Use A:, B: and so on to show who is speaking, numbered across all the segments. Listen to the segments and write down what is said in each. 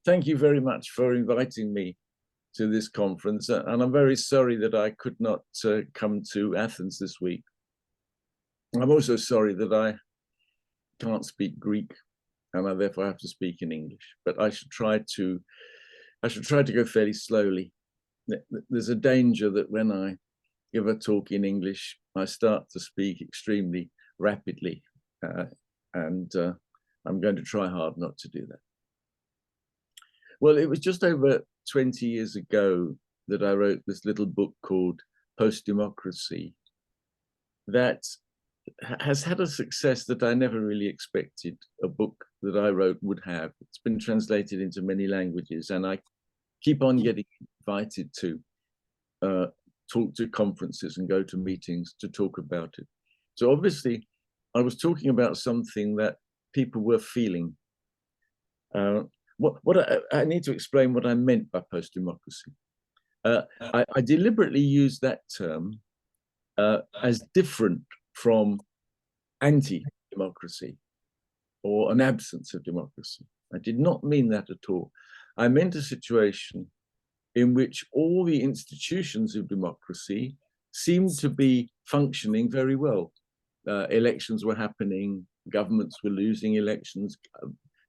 A: Thank you very much for inviting me to this conference. And I'm very sorry that I could not come to Athens this week. I'm also sorry that I can't speak Greek and I therefore have to speak in English. But I should try to go fairly slowly. There's a danger that when I give a talk in English, I start to speak extremely rapidly. And I'm going to try hard not to do that. Well, it was just over 20 years ago that I wrote this little book called Post-Democracy that has had a success that I never really expected a book that I wrote would have. It's been translated into many languages, and I keep on getting invited to talk to conferences and go to meetings to talk about it. So obviously, I was talking about something that people were feeling. I need to explain what I meant by post-democracy. I deliberately used that term as different from anti-democracy or an absence of democracy. I did not mean that at all. I meant a situation in which all the institutions of democracy seemed to be functioning very well. Elections were happening, governments were losing elections,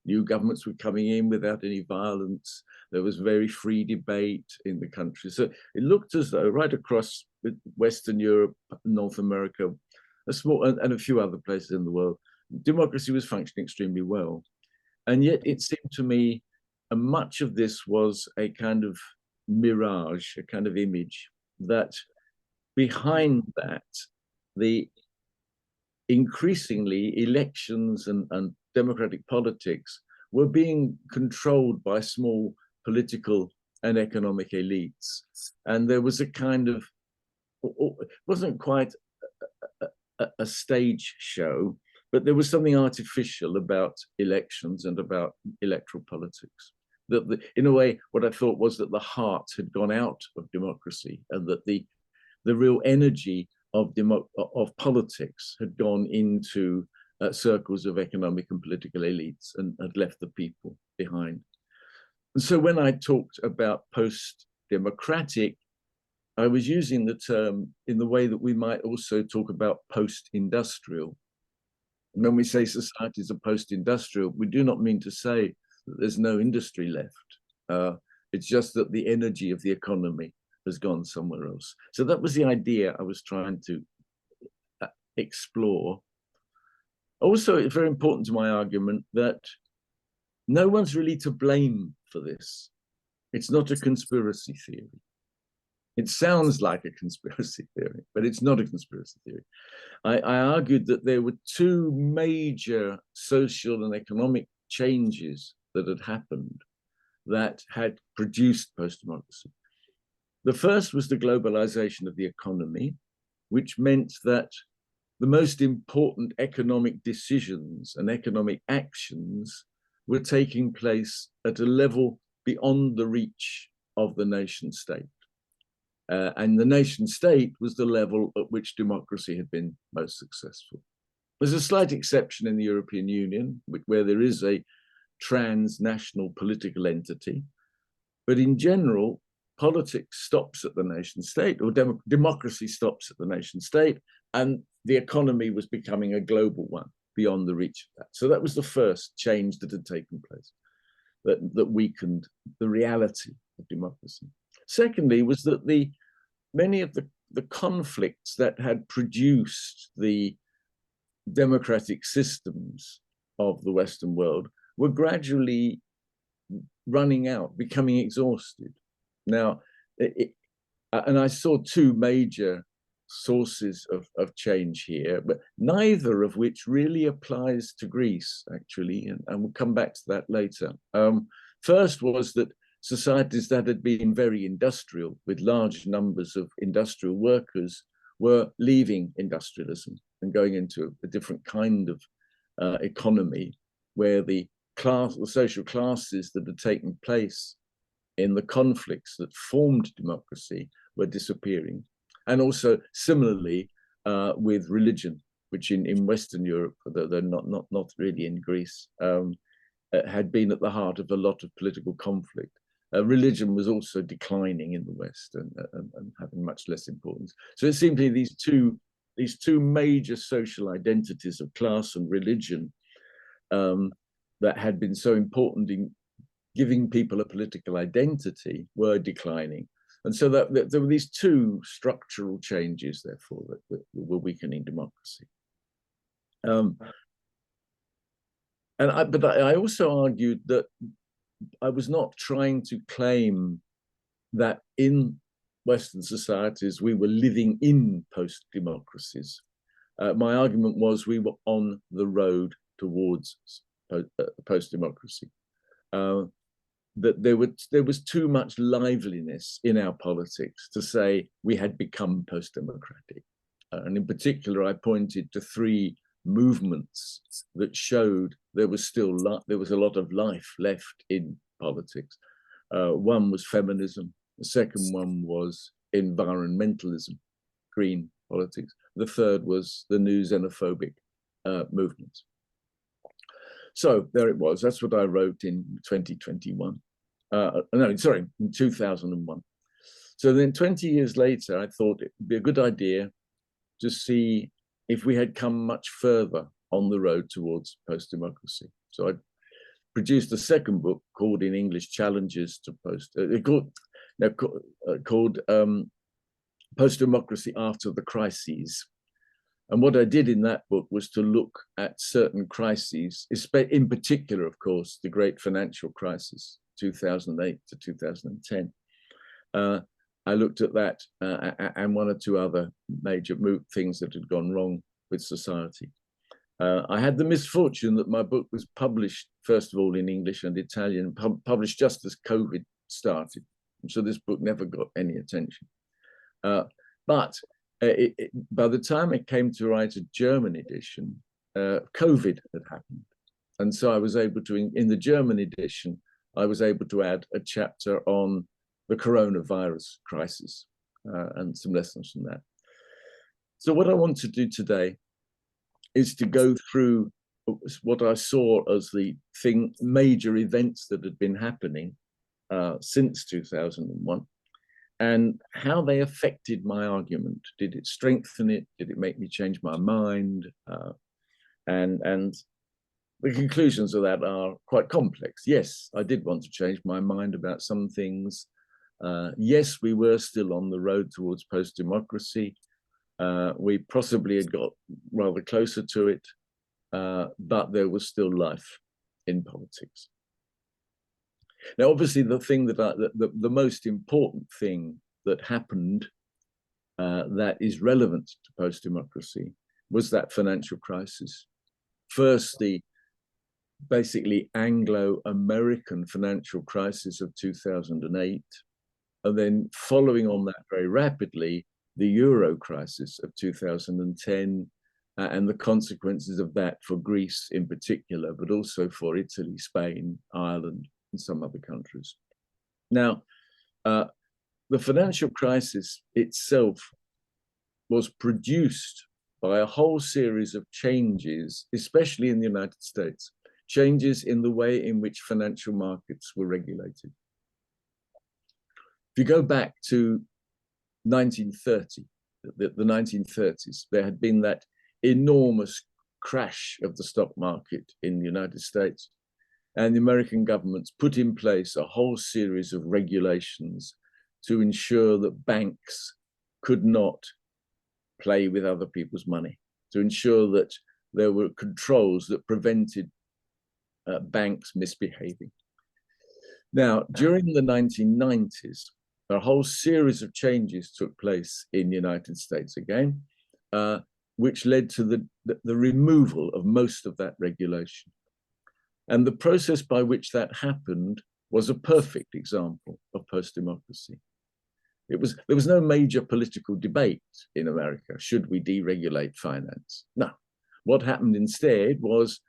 A: new governments were coming in without any violence. There was very free debate in the country. So it looked as though right across Western Europe, North America, and a few other places in the world, democracy was functioning extremely well. And yet it seemed to me much of this was a kind of mirage, a kind of image, that behind that, the increasingly elections and democratic politics were being controlled by small political and economic elites. And there was a kind of, it wasn't quite a stage show, but there was something artificial about elections and about electoral politics. That in a way, what I thought was that the heart had gone out of democracy, and that the real energy of politics had gone into circles of economic and political elites and had left the people behind. And so when I talked about post-democratic, I was using the term in the way that we might also talk about post-industrial. When we say societies are post-industrial, we do not mean to say that there's no industry left. It's just that the energy of the economy has gone somewhere else. So that was the idea I was trying to explore. Also, it's very important to my argument that no one's really to blame for this. It's not a conspiracy theory. It sounds like a conspiracy theory, but it's not a conspiracy theory. I argued that there were two major social and economic changes that had happened that had produced post-democracy. The first was the globalization of the economy, which meant that the most important economic decisions and economic actions were taking place at a level beyond the reach of the nation state. And the nation state was the level at which democracy had been most successful. There's a slight exception in the European Union, where there is a transnational political entity. But in general, politics stops at the nation state, or democracy stops at the nation state, and the economy was becoming a global one beyond the reach of that. So that was the first change that had taken place, that weakened the reality of democracy. Secondly, was that many of the conflicts that had produced the democratic systems of the Western world were gradually running out, becoming exhausted. Now, and I saw two major sources of change here, but neither of which really applies to Greece, actually, and we'll come back to that later. First was that societies that had been very industrial, with large numbers of industrial workers, were leaving industrialism and going into a different kind of economy, where the social classes that had taken place in the conflicts that formed democracy were disappearing. And also similarly with religion, which in Western Europe, though not really in Greece, had been at the heart of a lot of political conflict. Religion was also declining in the West and having much less importance. So it seemed to me these two major social identities of class and religion that had been so important in giving people a political identity were declining. And so that there were these two structural changes, therefore, that were weakening democracy. But I also argued that I was not trying to claim that in Western societies we were living in post-democracies. My argument was we were on the road towards post-democracy. That there was too much liveliness in our politics to say we had become post-democratic. And in particular, I pointed to three movements that showed there was a lot of life left in politics. One was feminism. The second one was environmentalism, green politics. The third was the new xenophobic movements. So there it was. That's what I wrote in 2021. In 2001. So then 20 years later, I thought it would be a good idea to see if we had come much further on the road towards post-democracy. So I produced a second book called in English Challenges to called Post-Democracy After the Crises. And what I did in that book was to look at certain crises, in particular, of course, the great financial crisis, 2008 to 2010. I looked at that and one or two other major things that had gone wrong with society. I had the misfortune that my book was published, first of all, in English and Italian, published just as COVID started. So this book never got any attention. But by the time it came to write a German edition, COVID had happened. And so I was able to, in the German edition, I was able to add a chapter on the coronavirus crisis and some lessons from that. So what I want to do today is to go through what I saw as the major events that had been happening since 2001 and how they affected my argument. Did it strengthen it? Did it make me change my mind? And the conclusions of that are quite complex. Yes, I did want to change my mind about some things. Yes, we were still on the road towards post-democracy. We possibly had got rather closer to it, but there was still life in politics. Now, obviously, the most important thing that happened that is relevant to post-democracy was that financial crisis. First, the basically Anglo-American financial crisis of 2008, and then following on that very rapidly, the Euro crisis of 2010, and the consequences of that for Greece in particular, but also for Italy, Spain, Ireland, and some other countries. Now, the financial crisis itself was produced by a whole series of changes, especially in the United States, changes in the way in which financial markets were regulated. If you go back to 1930, the 1930s, there had been that enormous crash of the stock market in the United States. And the American governments put in place a whole series of regulations to ensure that banks could not play with other people's money, to ensure that there were controls that prevented banks misbehaving. Now, during the 1990s, a whole series of changes took place in the United States again, which led to the removal of most of that regulation. And the process by which that happened was a perfect example of post-democracy. There was no major political debate in America. Should we deregulate finance? No. What happened instead was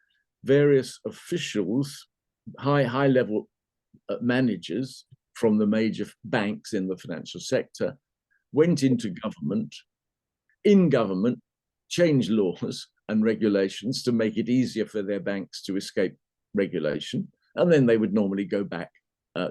A: various officials, high-level managers from the major banks in the financial sector went into government, changed laws and regulations to make it easier for their banks to escape regulation, and then they would normally go back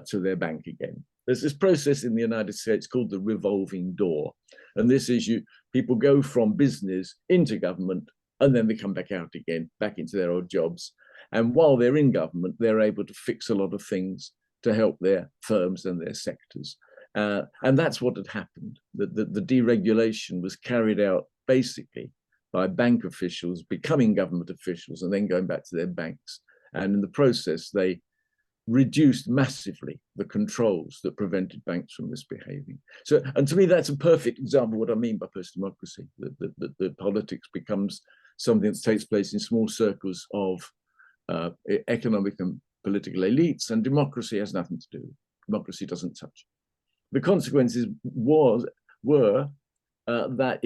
A: to their bank again. There's this process in the United States called the revolving door. And this is people go from business into government, and then they come back out again, back into their old jobs. And while they're in government, they're able to fix a lot of things to help their firms and their sectors. And that's what had happened. The deregulation was carried out basically by bank officials becoming government officials and then going back to their banks. And in the process, they reduced massively the controls that prevented banks from misbehaving. So, and to me, that's a perfect example of what I mean by post-democracy. The politics becomes something that takes place in small circles of economic and political elites, and democracy has nothing to do. Democracy doesn't touch. The consequences were that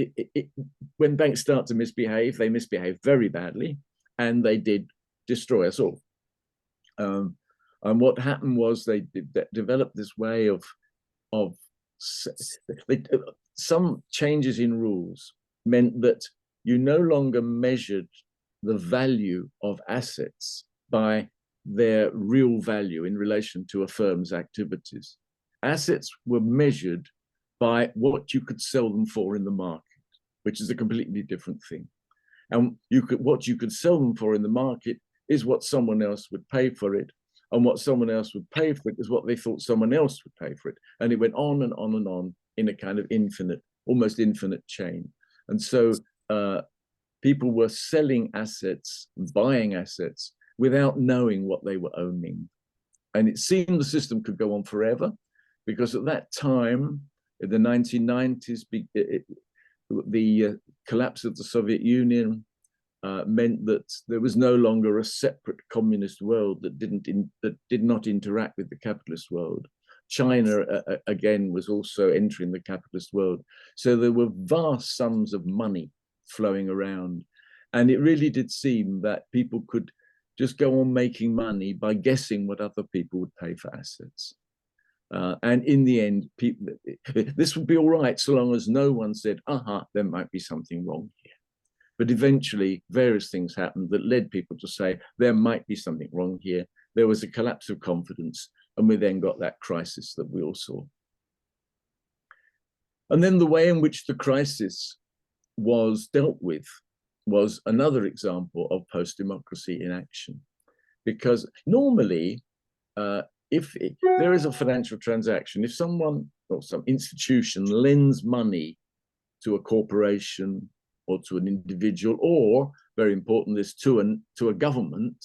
A: when banks start to misbehave, they misbehave very badly, and they did destroy us all. And what happened was they developed this way of some changes in rules meant that you no longer measured the value of assets by their real value in relation to a firm's activities. Assets were measured by what you could sell them for in the market, which is a completely different thing. And what you could sell them for in the market is what someone else would pay for it. And what someone else would pay for it is what they thought someone else would pay for it. And it went on and on and on in a kind of almost infinite chain. And so people were selling assets, buying assets without knowing what they were owning. And it seemed the system could go on forever, because at that time, in the 1990s, the collapse of the Soviet Union meant that there was no longer a separate communist world that did not interact with the capitalist world. China, again, was also entering the capitalist world. So there were vast sums of money flowing around. And it really did seem that people could just go on making money by guessing what other people would pay for assets. And in the end, this would be all right so long as no one said, there might be something wrong here. But eventually, various things happened that led people to say, there might be something wrong here. There was a collapse of confidence, and we then got that crisis that we all saw. And then the way in which the crisis was dealt with was another example of post-democracy in action. Because normally, if there is a financial transaction, if someone or some institution lends money to a corporation or to an individual, or very important, this to a government,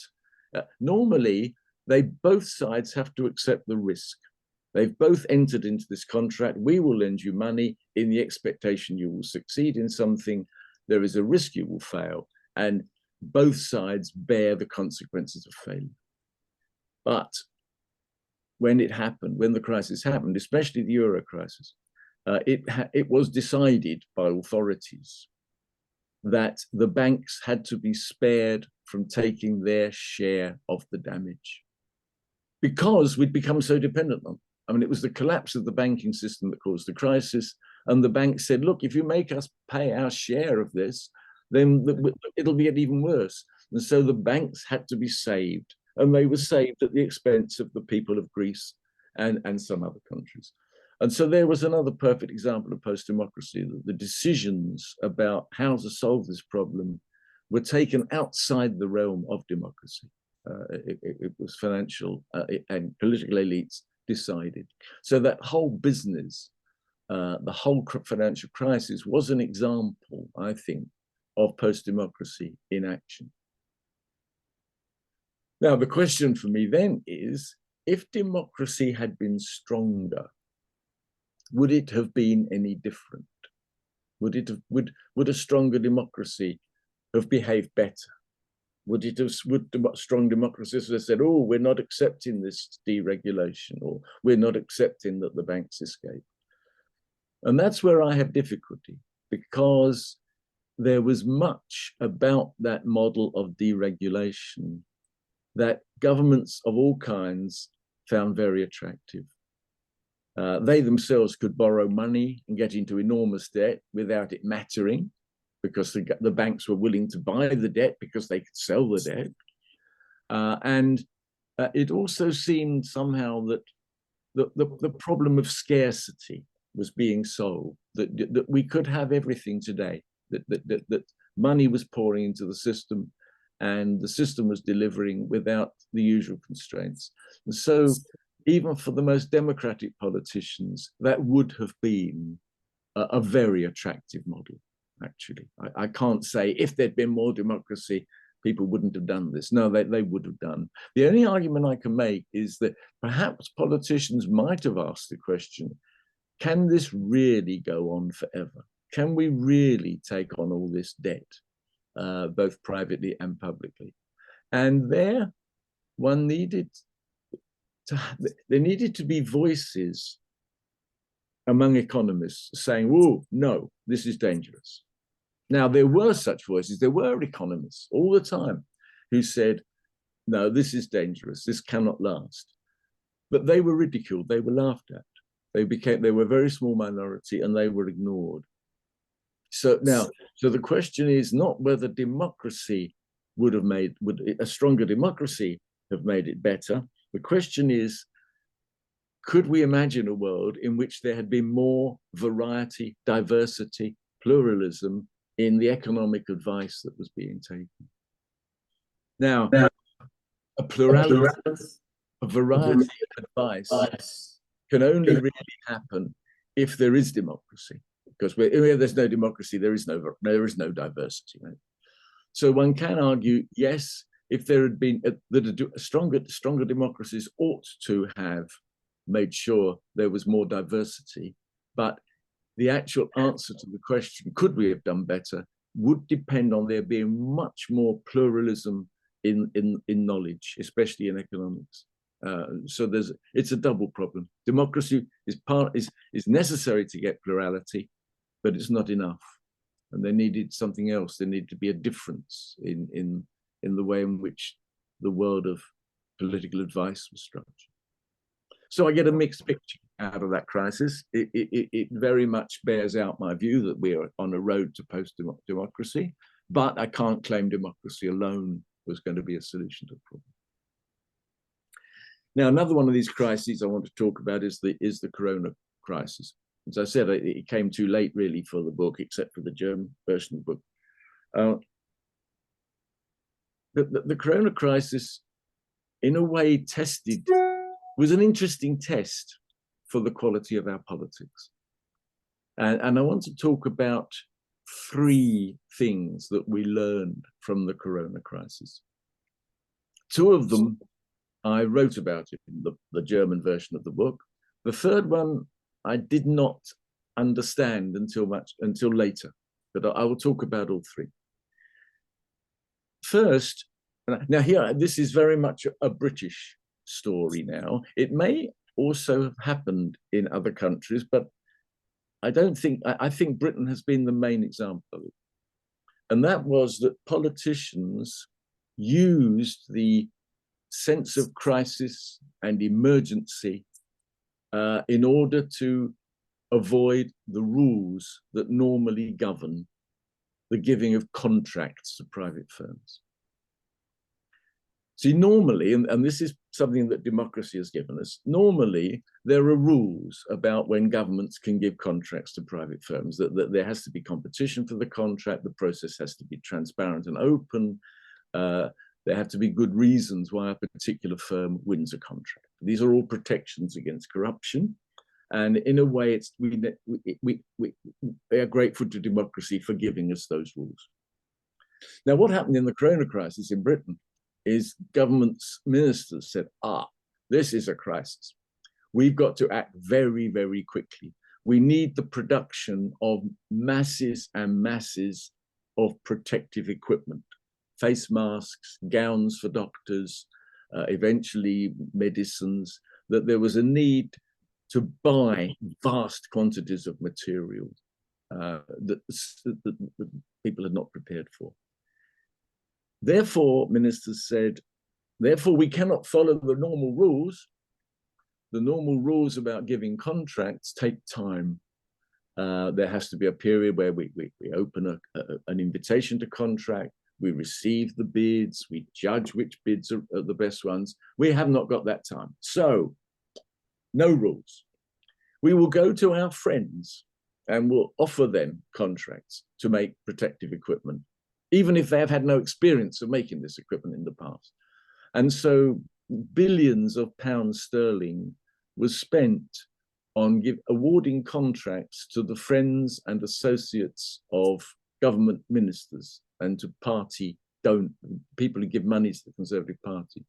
A: normally both sides have to accept the risk. They've both entered into this contract. We will lend you money in the expectation you will succeed in something. There is a risk you will fail, and both sides bear the consequences of failure. But when it happened, when the crisis happened, especially the euro crisis, it was decided by authorities that the banks had to be spared from taking their share of the damage, because we'd become so dependent on them. I mean, it was the collapse of the banking system that caused the crisis. And the bank said, look, if you make us pay our share of this, then it'll get even worse. And so the banks had to be saved. And they were saved at the expense of the people of Greece and some other countries. And so there was another perfect example of post-democracy, that the decisions about how to solve this problem were taken outside the realm of democracy. It was financial and political elites decided. So that whole business, the whole financial crisis was an example, I think, of post-democracy in action. Now, the question for me then is, if democracy had been stronger, would it have been any different? Would a stronger democracy have behaved better? Would strong democracies have said, oh, we're not accepting this deregulation, or we're not accepting that the banks escape? And that's where I have difficulty, because there was much about that model of deregulation that governments of all kinds found very attractive. They themselves could borrow money and get into enormous debt without it mattering, because the banks were willing to buy the debt because they could sell the debt. And it also seemed somehow that the problem of scarcity was being solved, that we could have everything today, that money was pouring into the system and the system was delivering without the usual constraints. And so even for the most democratic politicians, that would have been a very attractive model, actually. I can't say if there'd been more democracy, people wouldn't have done this. No, they would have done. The only argument I can make is that perhaps politicians might have asked the question, can this really go on forever? Can we really take on all this debt, both privately and publicly? And there needed to be voices among economists saying, oh, no, this is dangerous. Now, there were such voices. There were economists all the time who said, no, this is dangerous. This cannot last. But they were ridiculed. They were laughed at. They were a very small minority and they were ignored. So the question is not whether democracy would a stronger democracy have made it better. The question is, could we imagine a world in which there had been more variety, diversity, pluralism in the economic advice that was being taken? Now, a plurality, a variety of advice can only really happen if there is democracy, because where there's no democracy, there is no diversity. Right? So one can argue, yes, if there had been stronger democracies ought to have made sure there was more diversity, but the actual answer to the question, could we have done better, would depend on there being much more pluralism in knowledge, especially in economics. So it's a double problem. Democracy is necessary to get plurality, but it's not enough. And they needed something else. There needed to be a difference in the way in which the world of political advice was structured. So I get a mixed picture out of that crisis. It very much bears out my view that we are on a road to post-democracy, but I can't claim democracy alone was going to be a solution to the problem. Now, another one of these crises I want to talk about is the Corona crisis. As I said, it came too late really for the book, except for the German version of the book. The Corona crisis, in a way, was an interesting test for the quality of our politics. And I want to talk about 3 things that we learned from the Corona crisis. 2 of them I wrote about it in the German version of the book. The third one I did not understand until later, but I will talk about all 3. First, now here, this is very much a British story now. It may also have happened in other countries, but I think Britain has been the main example of it. And that was that politicians used the sense of crisis and emergency in order to avoid the rules that normally govern the giving of contracts to private firms. See, normally, and this is something that democracy has given us, normally there are rules about when governments can give contracts to private firms, that there has to be competition for the contract, the process has to be transparent and open, there have to be good reasons why a particular firm wins a contract. These are all protections against corruption. And in a way, we are grateful to democracy for giving us those rules. Now, what happened in the Corona crisis in Britain is government's ministers said, this is a crisis. We've got to act very, very quickly. We need the production of masses and masses of protective equipment, face masks, gowns for doctors, eventually medicines, that there was a need to buy vast quantities of material that people had not prepared for. Therefore, ministers said, therefore we cannot follow the normal rules. The normal rules about giving contracts take time. There has to be a period where we open an invitation to contract. we receive the bids, we judge which bids are the best ones. We have not got that time. So, no rules. We will go to our friends and we'll offer them contracts to make protective equipment, even if they have had no experience of making this equipment in the past. And so billions of pounds sterling was spent on awarding contracts to the friends and associates of government ministers and to people who give money to the Conservative Party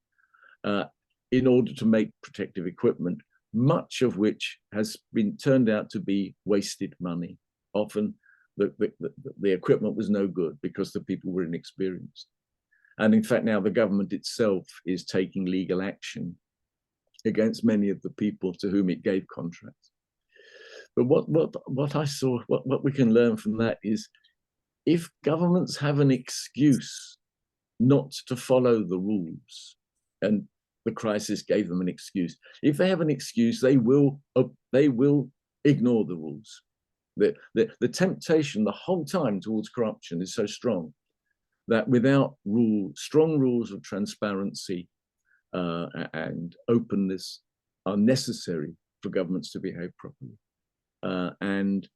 A: in order to make protective equipment, much of which has been turned out to be wasted money. Often the equipment was no good because the people were inexperienced. And in fact, now the government itself is taking legal action against many of the people to whom it gave contracts. But what I saw, what we can learn from that is, if governments have an excuse not to follow the rules, and the crisis gave them an excuse, if they have an excuse, they will ignore the rules. The temptation the whole time towards corruption is so strong that without strong rules of transparency and openness are necessary for governments to behave properly. And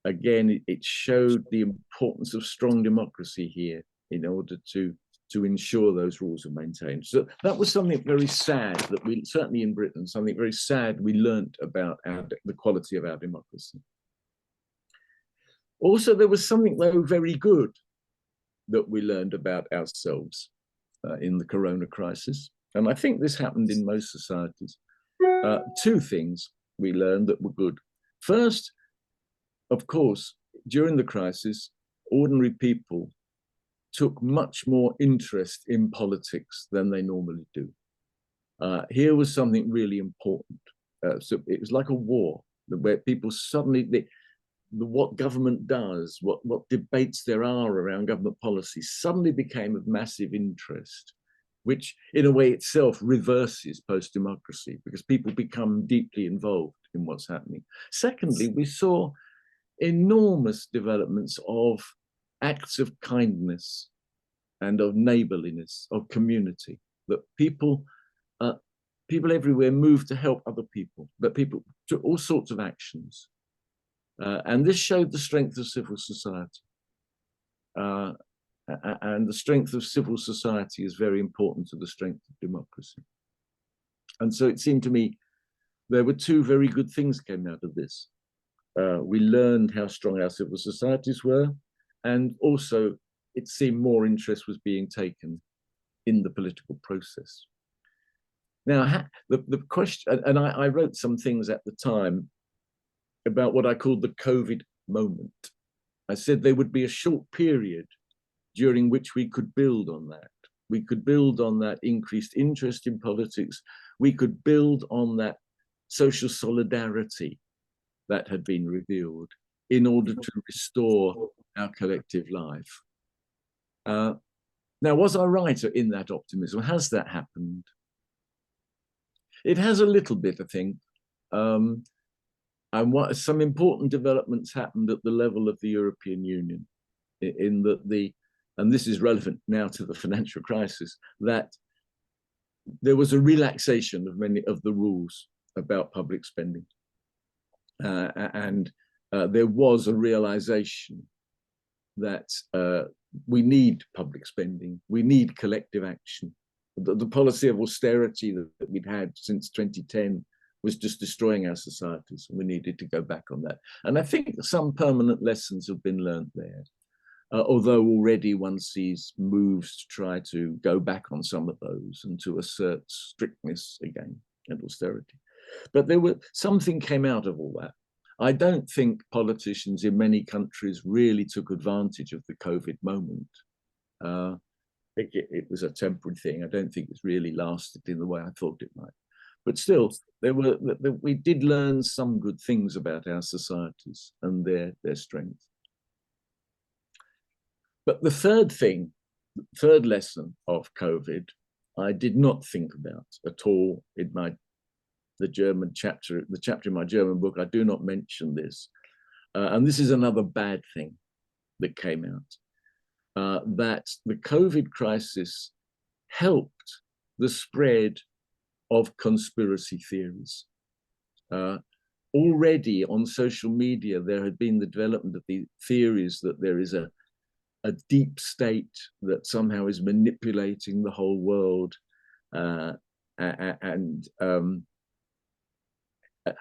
A: again, it showed the importance of strong democracy here in order to ensure those rules are maintained. So that was something very sad that we, certainly in Britain, something very sad we learnt about the quality of our democracy. Also, there was something, though, very good that we learned about ourselves in the corona crisis. And I think this happened in most societies. Two things we learned that were good. First, of course, during the crisis, ordinary people took much more interest in politics than they normally do. Here was something really important. So it was like a war where people suddenly, what government does, what debates there are around government policy suddenly became of massive interest, which in a way itself reverses post-democracy because people become deeply involved in what's happening. Secondly, we saw enormous developments of acts of kindness and of neighborliness, of community, that people everywhere moved to help other people, but people took all sorts of actions. And this showed the strength of civil society. And the strength of civil society is very important to the strength of democracy. And so it seemed to me there were two very good things came out of this. We learned how strong our civil societies were, and also it seemed more interest was being taken in the political process. Now, the question, and I wrote some things at the time about what I called the COVID moment. I said there would be a short period during which we could build on that. We could build on that increased interest in politics. We could build on that social solidarity that had been revealed in order to restore our collective life. Now, was I right in that optimism? Has that happened? It has a little bit, I think. And some important developments happened at the level of the European Union, in that and this is relevant now to the financial crisis, that there was a relaxation of many of the rules about public spending. And there was a realization that we need public spending, we need collective action. The policy of austerity that we'd had since 2010 was just destroying our societies, and we needed to go back on that. And I think some permanent lessons have been learned there, although already one sees moves to try to go back on some of those and to assert strictness again and austerity. But something came out of all that. I don't think politicians in many countries really took advantage of the COVID moment. It was a temporary thing. I don't think it's really lasted in the way I thought it might. But still, we did learn some good things about our societies and their strength. But the third lesson of COVID, I did not think about at all in the chapter in my German book. I do not mention this. And this is another bad thing that came out. that the COVID crisis helped the spread of conspiracy theories. Already on social media, there had been the development of the theories that there is a deep state that somehow is manipulating the whole world, and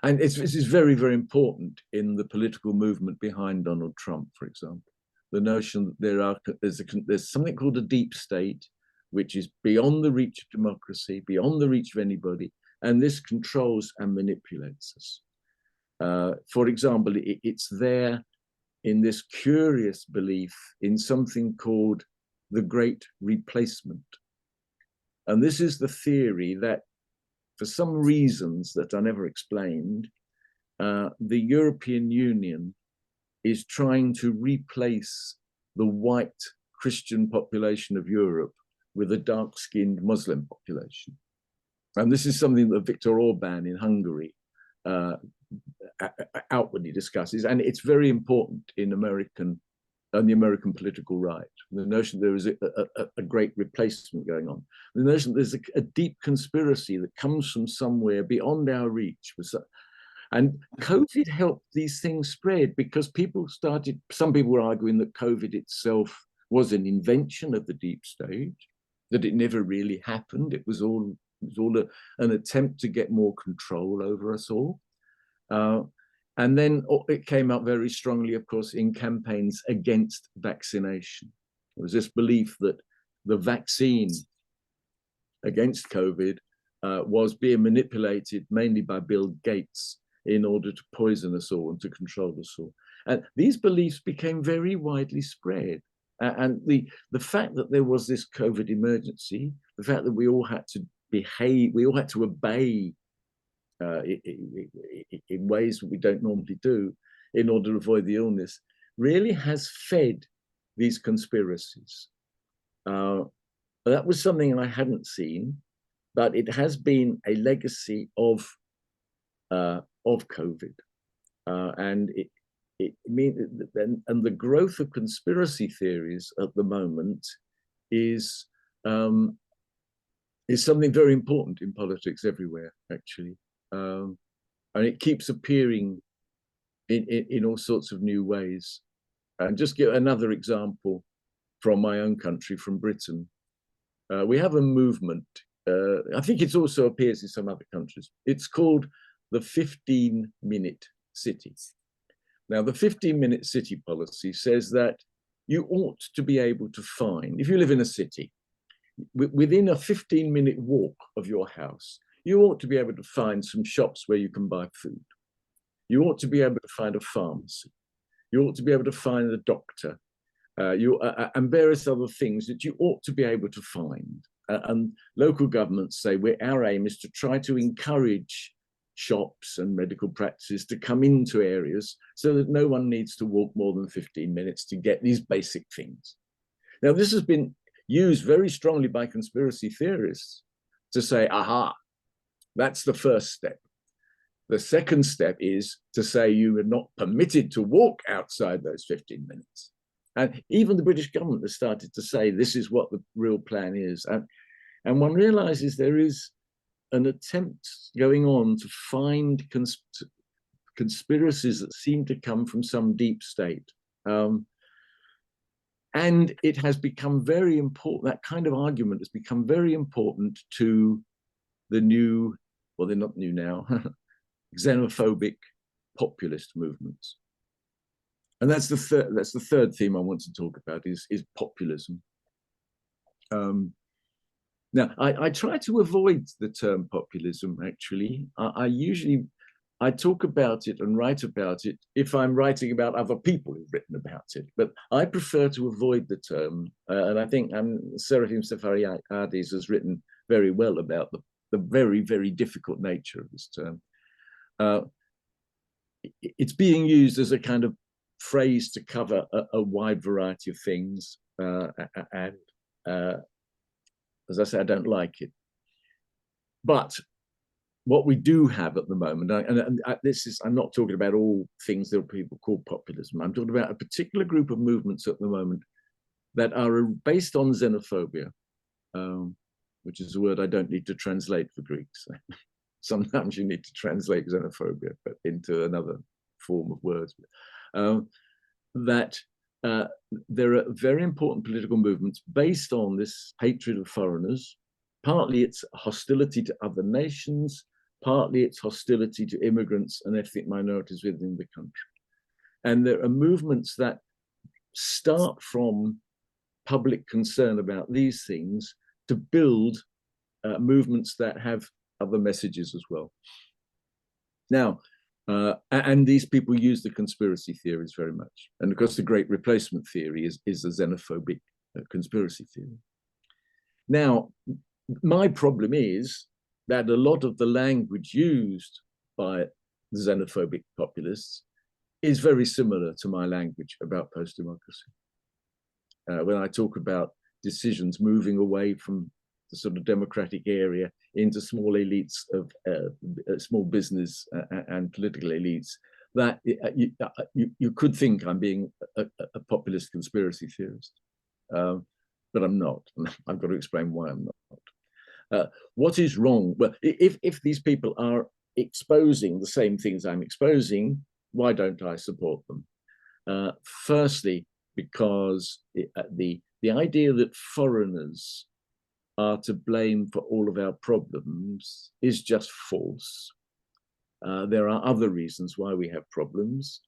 A: this is very, very important in the political movement behind Donald Trump, for example. The notion that there's something called a deep state, which is beyond the reach of democracy, beyond the reach of anybody, and this controls and manipulates us. For example, it's there in this curious belief in something called the Great Replacement. And this is the theory that, for some reasons that are never explained, the European Union is trying to replace the white Christian population of Europe with a dark-skinned Muslim population. And this is something that Viktor Orban in Hungary outwardly discusses, and it's very important in the American political right. The notion there is a great replacement going on. The notion there's a deep conspiracy that comes from somewhere beyond our reach. And COVID helped these things spread because some people were arguing that COVID itself was an invention of the deep state, that it never really happened. It was all an attempt to get more control over us all. And then it came up very strongly, of course, in campaigns against vaccination. There was this belief that the vaccine against COVID was being manipulated mainly by Bill Gates in order to poison us all and to control us all. And these beliefs became very widely spread. And the fact that there was this COVID emergency, the fact that we all had to behave, we all had to obey in ways that we don't normally do in order to avoid the illness, really has fed these conspiracies. That was something I hadn't seen, but it has been a legacy of COVID, and and the growth of conspiracy theories at the moment is something very important in politics everywhere, actually. And it keeps appearing in all sorts of new ways. And just give another example from my own country, from Britain. We have a movement, I think it also appears in some other countries. It's called the 15-minute city. Now, the 15-minute city policy says that you ought to be able to find, if you live in a city, within a 15-minute walk of your house, you ought to be able to find some shops where you can buy food. You ought to be able to find a pharmacy. You ought to be able to find a doctor, and various other things that you ought to be able to find. And local governments say our aim is to try to encourage shops and medical practices to come into areas so that no one needs to walk more than 15 minutes to get these basic things. Now, this has been used very strongly by conspiracy theorists to say, aha, that's the first step. The second step is to say you are not permitted to walk outside those 15 minutes. And even the British government has started to say this is what the real plan is. And one realizes there is an attempt going on to find conspiracies that seem to come from some deep state. And it has become very important, that kind of argument has become very important to the new, well, they're not new now, xenophobic populist movements. And that's the third theme I want to talk about is populism. Now, I try to avoid the term populism, actually. I talk about it and write about it if I'm writing about other people who've written about it. But I prefer to avoid the term. And I think Serafim Seferiades has written very well about the very, very difficult nature of this term. It's being used as a kind of phrase to cover a wide variety of things. As I say, I don't like it. But what we do have at the moment, and I'm not talking about all things that people call populism. I'm talking about a particular group of movements at the moment that are based on xenophobia, which is a word I don't need to translate for Greeks. Sometimes you need to translate xenophobia but into another form of words. That there are very important political movements based on this hatred of foreigners. Partly it's hostility to other nations, partly it's hostility to immigrants and ethnic minorities within the country. And there are movements that start from public concern about these things to build movements that have other messages as well. Now, and these people use the conspiracy theories very much. And of course, the Great Replacement theory is a xenophobic conspiracy theory. Now, my problem is that a lot of the language used by the xenophobic populists is very similar to my language about post-democracy. When I talk about decisions moving away from the sort of democratic area into small elites of small business and political elites, that you could think I'm being a populist conspiracy theorist, but I'm not. I've got to explain why I'm not. What is wrong? Well, if these people are exposing the same things I'm exposing, why don't I support them? Firstly, because the idea that foreigners are to blame for all of our problems is just false. There are other reasons why we have problems,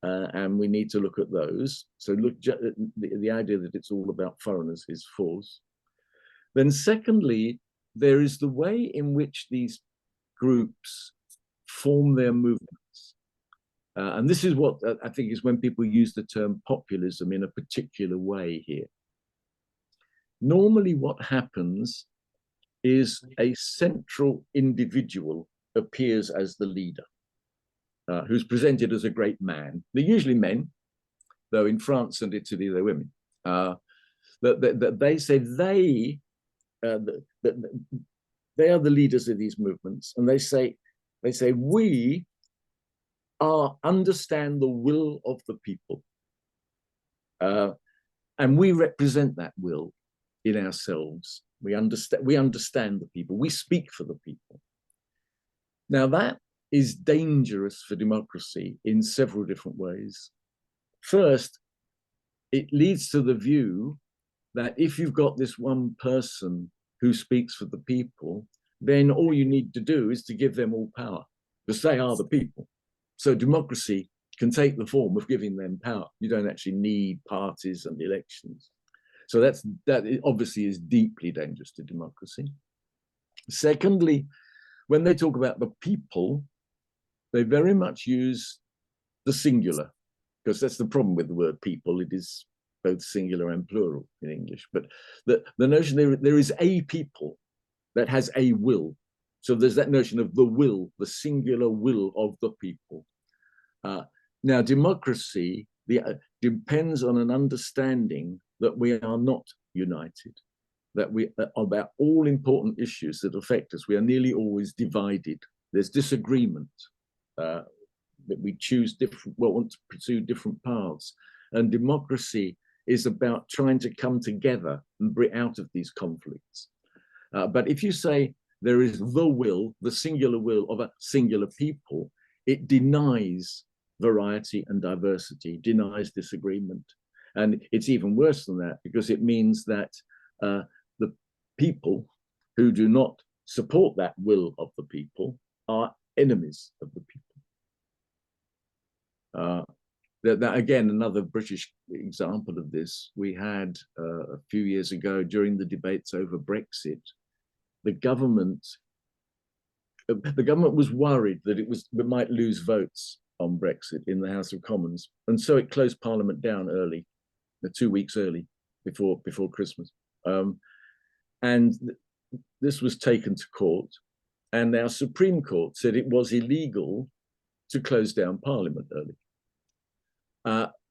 A: and we need to look at those. So look, the idea that it's all about foreigners is false. Then secondly, there is the way in which these groups form their movements. And this is what I think is when people use the term populism in a particular way here. Normally what happens is a central individual appears as the leader, who's presented as a great man. They're usually men, though in France and Italy they're women. That they say they are the leaders of these movements, and they say we understand the will of the people, and we represent that will in ourselves. We understand the people. We speak for the people. Now that is dangerous for democracy in several different ways. First, it leads to the view that if you've got this one person who speaks for the people, then all you need to do is to give them all power, because they are the people. So democracy can take the form of giving them power. You don't actually need parties and elections. So that obviously is deeply dangerous to democracy. Secondly, when they talk about the people, they very much use the singular, because that's the problem with the word people. It is both singular and plural in English. But the notion there is a people that has a will. So there's that notion of the will, the singular will of the people. Now, democracy depends on an understanding that we are not united, that we about all important issues that affect us, we are nearly always divided. There's disagreement, that we choose different, want to pursue different paths. And democracy is about trying to come together and break out of these conflicts. But if you say there is the will, the singular will of a singular people, it denies variety and diversity, denies disagreement. And it's even worse than that, because it means that the people who do not support that will of the people are enemies of the people. That again, another British example of this, we had a few years ago during the debates over Brexit, the government was worried that it might lose votes on Brexit in the House of Commons, and so it closed Parliament down early, 2 weeks early, before Christmas. And this was taken to court, and our Supreme Court said it was illegal to close down Parliament early.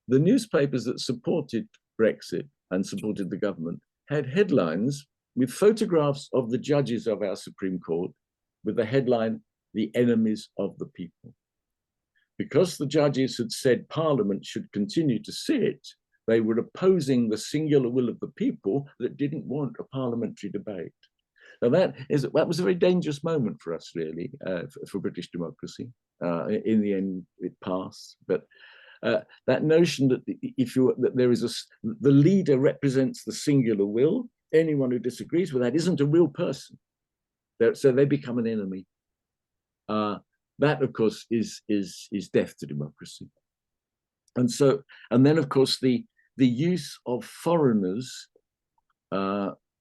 A: The newspapers that supported Brexit and supported the government had headlines with photographs of the judges of our Supreme Court with the headline, "The Enemies of the People." Because the judges had said Parliament should continue to sit, They were opposing the singular will of the people that didn't want a parliamentary debate. Now that was a very dangerous moment for us, really, for British democracy. In the end, it passed. But that notion that the leader represents the singular will, anyone who disagrees with that isn't a real person. So they become an enemy. That, of course, is death to democracy. And then, of course, the use of foreigners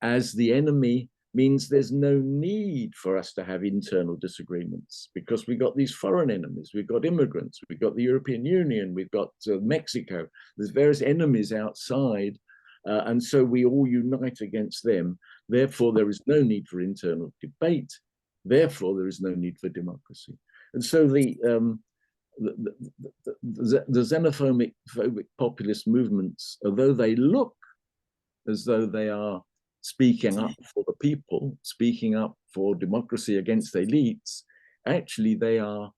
A: as the enemy means there's no need for us to have internal disagreements, because we've got these foreign enemies. We've got immigrants, we've got the European Union, we've got Mexico. There's various enemies outside, and so we all unite against them. Therefore, there is no need for internal debate. Therefore, there is no need for democracy. And so the xenophobic populist movements, although they look as though they are speaking up for the people, speaking up for democracy against elites, actually they are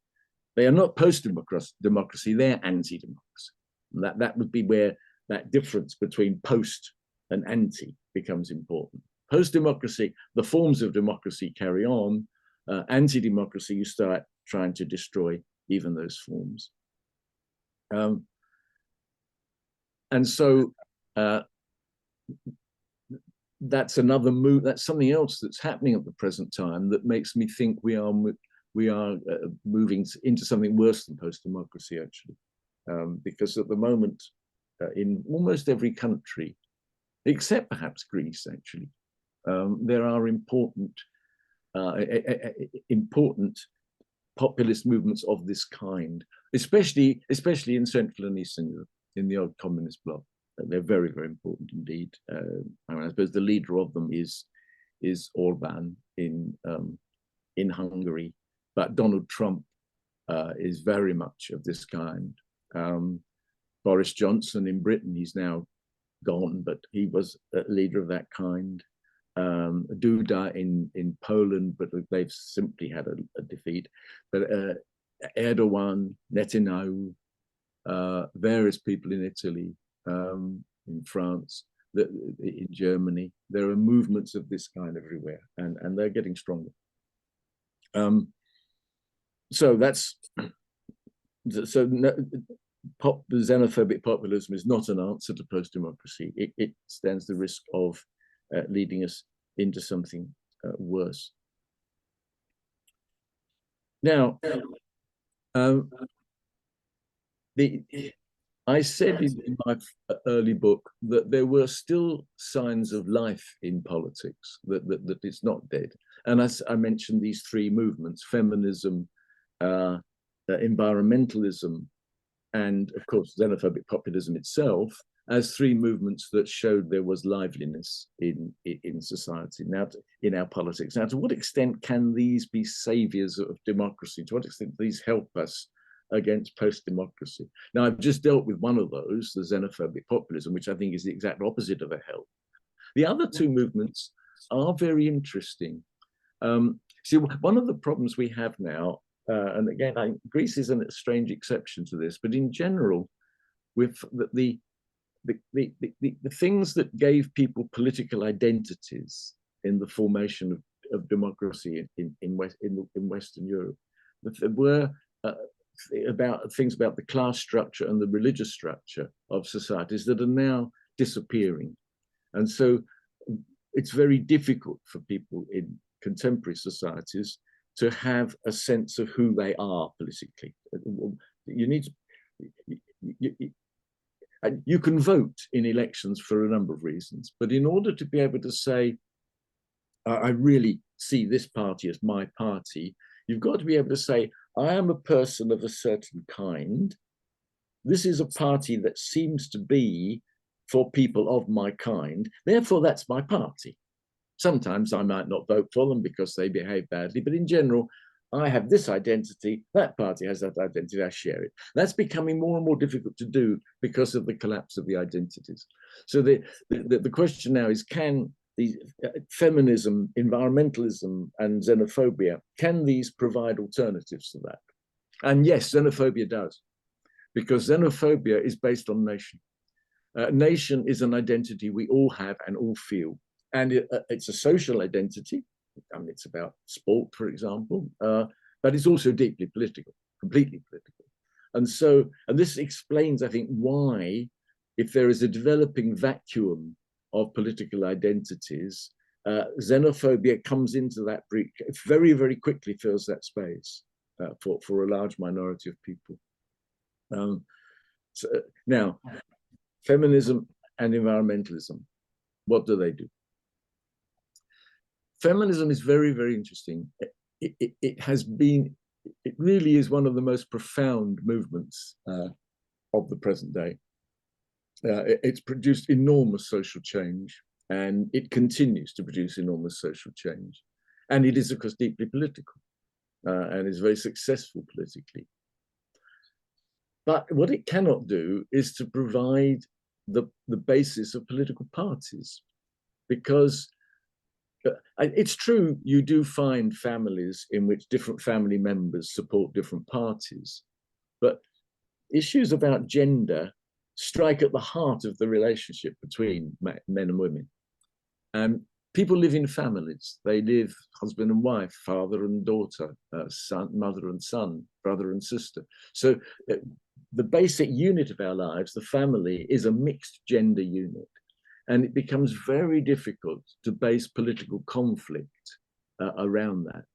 A: not post-democracy, they're anti-democracy. That would be where that difference between post and anti becomes important. Post-democracy, the forms of democracy carry on. Anti-democracy, you start trying to destroy even those forms. And so that's another move. That's something else that's happening at the present time that makes me think we are moving into something worse than post-democracy, actually, because at the moment, in almost every country, except perhaps Greece, actually, there are important populist movements of this kind, especially in Central and Eastern Europe, in the old communist bloc. They're very, very important indeed. I suppose the leader of them is Orban in Hungary, but Donald Trump is very much of this kind. Boris Johnson in Britain, he's now gone, but he was a leader of that kind. Duda in Poland, but they've simply had a defeat. But Erdogan, Netanyahu, various people in Italy, in France, in Germany, there are movements of this kind everywhere, and they're getting stronger. So xenophobic populism is not an answer to post-democracy. It stands the risk of leading us into something worse. Now, I said in my early book that there were still signs of life in politics, that it's not dead. And as I mentioned these three movements: feminism, environmentalism, and of course xenophobic populism itself, as three movements that showed there was liveliness in society, now in our politics. Now, to what extent can these be saviors of democracy? To what extent do these help us against post-democracy? Now, I've just dealt with one of those, the xenophobic populism, which I think is the exact opposite of a help. The other two movements are very interesting. See, one of the problems we have now, and again, Greece is a strange exception to this, but in general, with the things that gave people political identities in the formation of democracy in Western Europe, there were things about the class structure and the religious structure of societies that are now disappearing. And so it's very difficult for people in contemporary societies to have a sense of who they are politically. You can vote in elections for a number of reasons, but in order to be able to say, I really see this party as my party, you've got to be able to say, I am a person of a certain kind. This is a party that seems to be for people of my kind. Therefore, that's my party. Sometimes I might not vote for them because they behave badly, but in general, I have this identity, that party has that identity, I share it. That's becoming more and more difficult to do because of the collapse of the identities. So the question now is, can these feminism, environmentalism, and xenophobia, can these provide alternatives to that? And yes, xenophobia does, because xenophobia is based on nation. Nation is an identity we all have and all feel. And it's a social identity. I mean, it's about sport, for example, but it's also deeply political, completely political. And this explains, I think, why, if there is a developing vacuum of political identities, xenophobia comes into that breach. It very, very quickly fills that space for a large minority of people. Now, feminism and environmentalism, what do they do? Feminism is very, very interesting. It really is one of the most profound movements of the present day. It's produced enormous social change, and it continues to produce enormous social change. And it is, of course, deeply political, and is very successful politically. But what it cannot do is to provide the basis of political parties, because it's true, you do find families in which different family members support different parties, but issues about gender strike at the heart of the relationship between men and women. And people live in families. They live husband and wife, father and daughter, mother and son, brother and sister. So the basic unit of our lives, the family, is a mixed gender unit. And it becomes very difficult to base political conflict around that.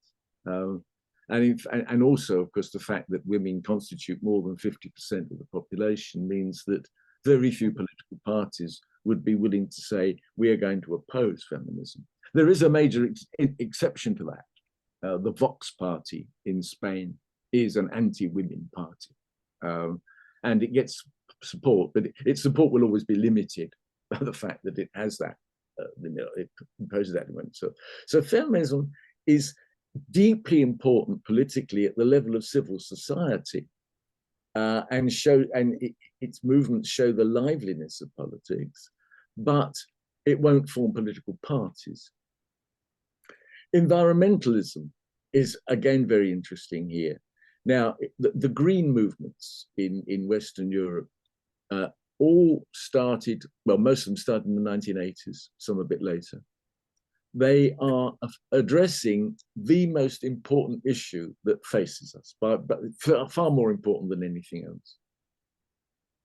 A: And also, of course, the fact that women constitute more than 50% of the population means that very few political parties would be willing to say, we are going to oppose feminism. There is a major exception to that. The Vox party in Spain is an anti-women party. And it gets support, but its support will always be limited by the fact that it has that, it imposes that limit. So feminism is deeply important politically at the level of civil society, and its movements show the liveliness of politics, but it won't form political parties. Environmentalism is again very interesting here. Now, the green movements in Western Europe all started, well, most of them started in the 1980s, some a bit later. They are addressing the most important issue that faces us, but far more important than anything else.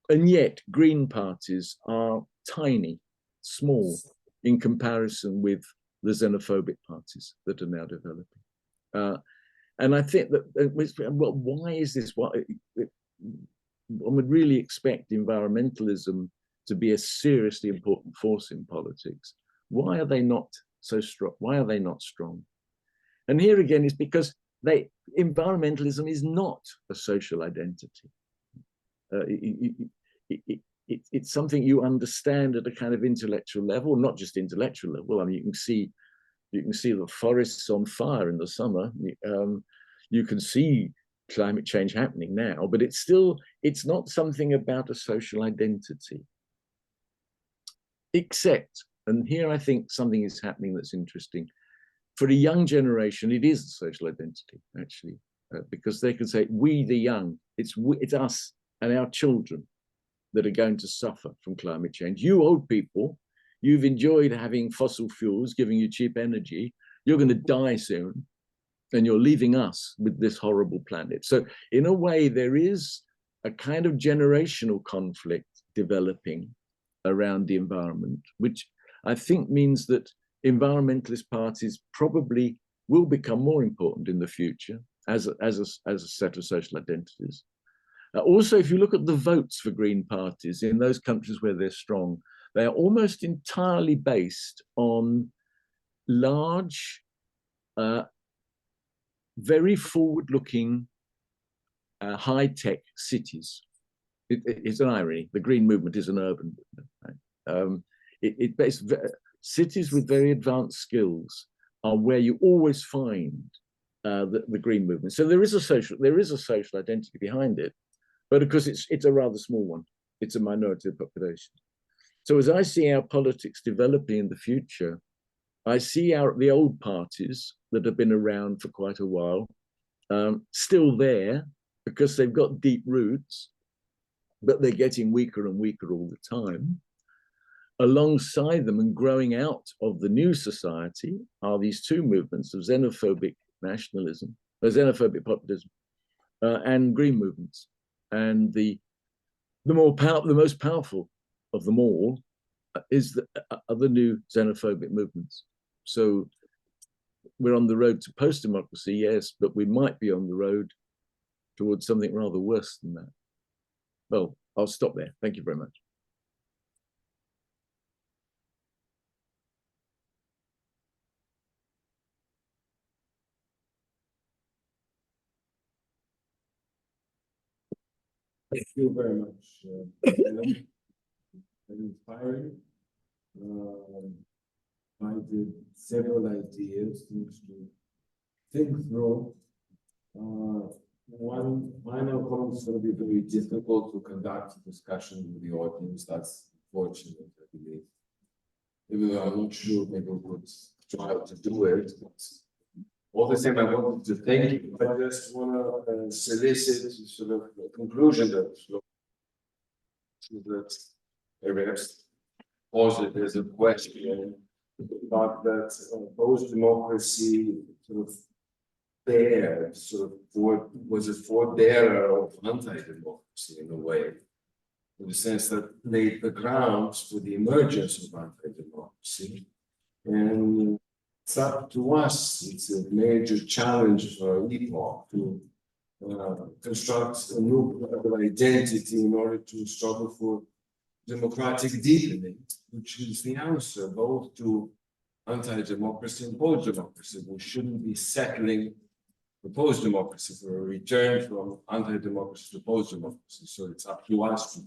A: And yet, green parties are tiny, small, in comparison with the xenophobic parties that are now developing. And I think that, well, why is this? One would really expect environmentalism to be a seriously important force in politics. Why are they not so strong? Why are they not strong? And here again is because environmentalism is not a social identity. It's something you understand at a kind of intellectual level, not just intellectual level. I mean, you can see the forests on fire in the summer. You can see climate change happening now, but it's not something about a social identity. Except, and here I think something is happening that's interesting, for a young generation, it is a social identity, actually, because they can say, we the young, it's us and our children that are going to suffer from climate change. You old people, you've enjoyed having fossil fuels, giving you cheap energy, you're going to die soon, and you're leaving us with this horrible planet. So in a way, there is a kind of generational conflict developing around the environment, which I think means that environmentalist parties probably will become more important in the future as a set of social identities. Also, if you look at the votes for green parties in those countries where they're strong, they are almost entirely based on large, very forward-looking, high-tech cities. It's an irony. The green movement is an urban movement. Right? Cities with very advanced skills are where you always find the green movement. So there is a social identity behind it, but of course it's a rather small one. It's a minority of the population. So as I see our politics developing in the future, I see the old parties that have been around for quite a while still there because they've got deep roots, but they're getting weaker and weaker all the time. Alongside them and growing out of the new society are these two movements of xenophobic nationalism, xenophobic populism, and green movements. And the most powerful of them all are the new xenophobic movements. So we're on the road to post-democracy, yes, but we might be on the road towards something rather worse than that. Well, I'll stop there. Thank you very much.
B: Thank you very much. Very inspiring. I did several ideas, things to think through. One final comment is going to be very difficult to conduct a discussion with the audience. That's fortunate, I believe. Even though I'm not sure maybe we could try to do it. All the same, I wanted to thank you. I just want to solicit sort of a conclusion that perhaps pose as a question about that post-democracy sort of bear, sort of was a forebearer of anti-democracy in a way, in the sense that laid the grounds for the emergence of anti-democracy. And it's up to us, it's a major challenge for our epoch to construct a new identity in order to struggle for democratic deepening, which is the answer both to anti-democracy and post-democracy. We shouldn't be settling for post-democracy, for a return from anti-democracy to post-democracy. So it's up to us to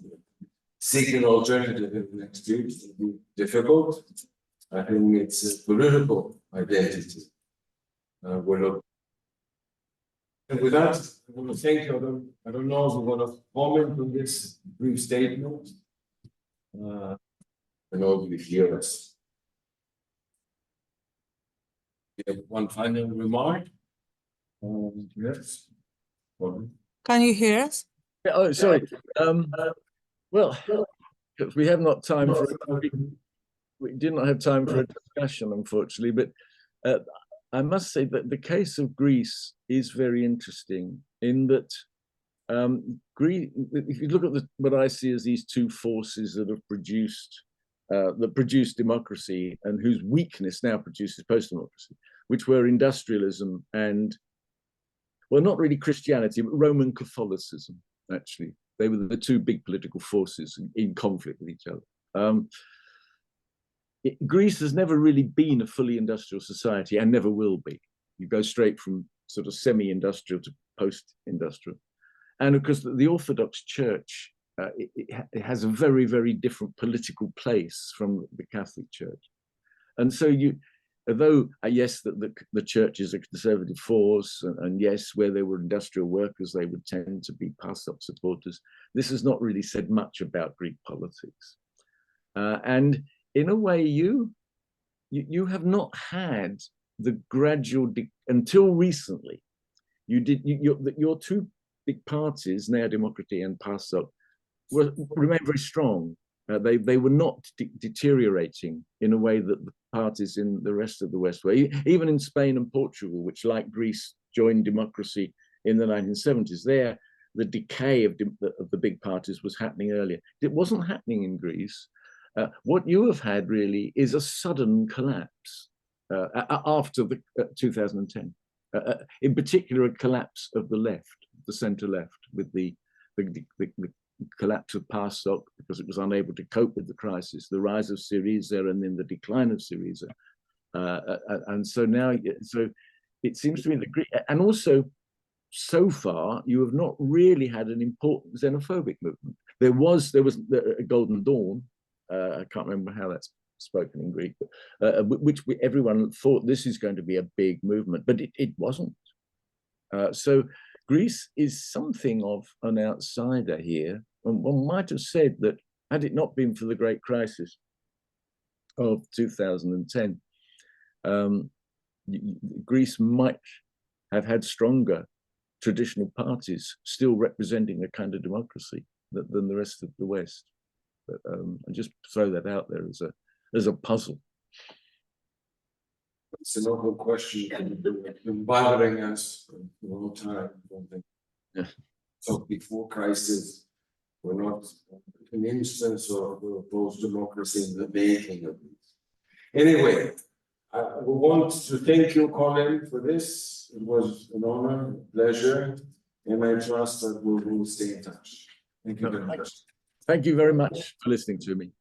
B: seek an alternative in the next year. It will be difficult. I think it's a political identity. And with that, I want to thank you. I don't know if you want to comment on this brief statement. I know you hear us. You have one final remark? Yes.
C: Can you hear us?
A: Yeah, oh, sorry. Well, we have not time for. We did not have time for a discussion, unfortunately. But I must say that the case of Greece is very interesting in that Greece. If you look at what I see as these two forces that have produced democracy and whose weakness now produces post-democracy, which were industrialism and, well, not really Christianity, but Roman Catholicism, actually. They were the two big political forces in conflict with each other. Greece has never really been a fully industrial society and never will be. You go straight from sort of semi-industrial to post-industrial. And of course, the Orthodox Church, it has a very, very different political place from the Catholic Church. And so although, yes, the church is a conservative force, and yes, where there were industrial workers, they would tend to be PASOK supporters. This has not really said much about Greek politics. And in a way, you have not had the gradual, until recently, your two big parties, Nea Demokrati and PASOK, remain very strong. They were not deteriorating in a way that the parties in the rest of the West were. Even in Spain and Portugal, which, like Greece, joined democracy in the 1970s, there the decay of the big parties was happening earlier. It wasn't happening in Greece. What you have had really is a sudden collapse after 2010. In particular, a collapse of the left, the centre left, with the collapse of PASOK because it was unable to cope with the crisis, the rise of Syriza, and then the decline of Syriza. And so now, so it seems to me that, and also so far, you have not really had an important xenophobic movement. There was a Golden Dawn. I can't remember how that's spoken in Greek, but, which everyone thought this is going to be a big movement, but it wasn't. So Greece is something of an outsider here. And one might have said that had it not been for the great crisis of 2010, Greece might have had stronger traditional parties still representing a kind of democracy than the rest of the West. But I just throw that out there as a puzzle.
B: It's an open question, been bothering us for a long time. I don't think.
A: Yeah.
B: So before crisis, we're not an instance of post-democracy in the making of this. Anyway, we want to thank you, Colin, for this. It was an honor, a pleasure, and I trust that we will stay in touch. Thank you very much.
A: Thank you very much for listening to me.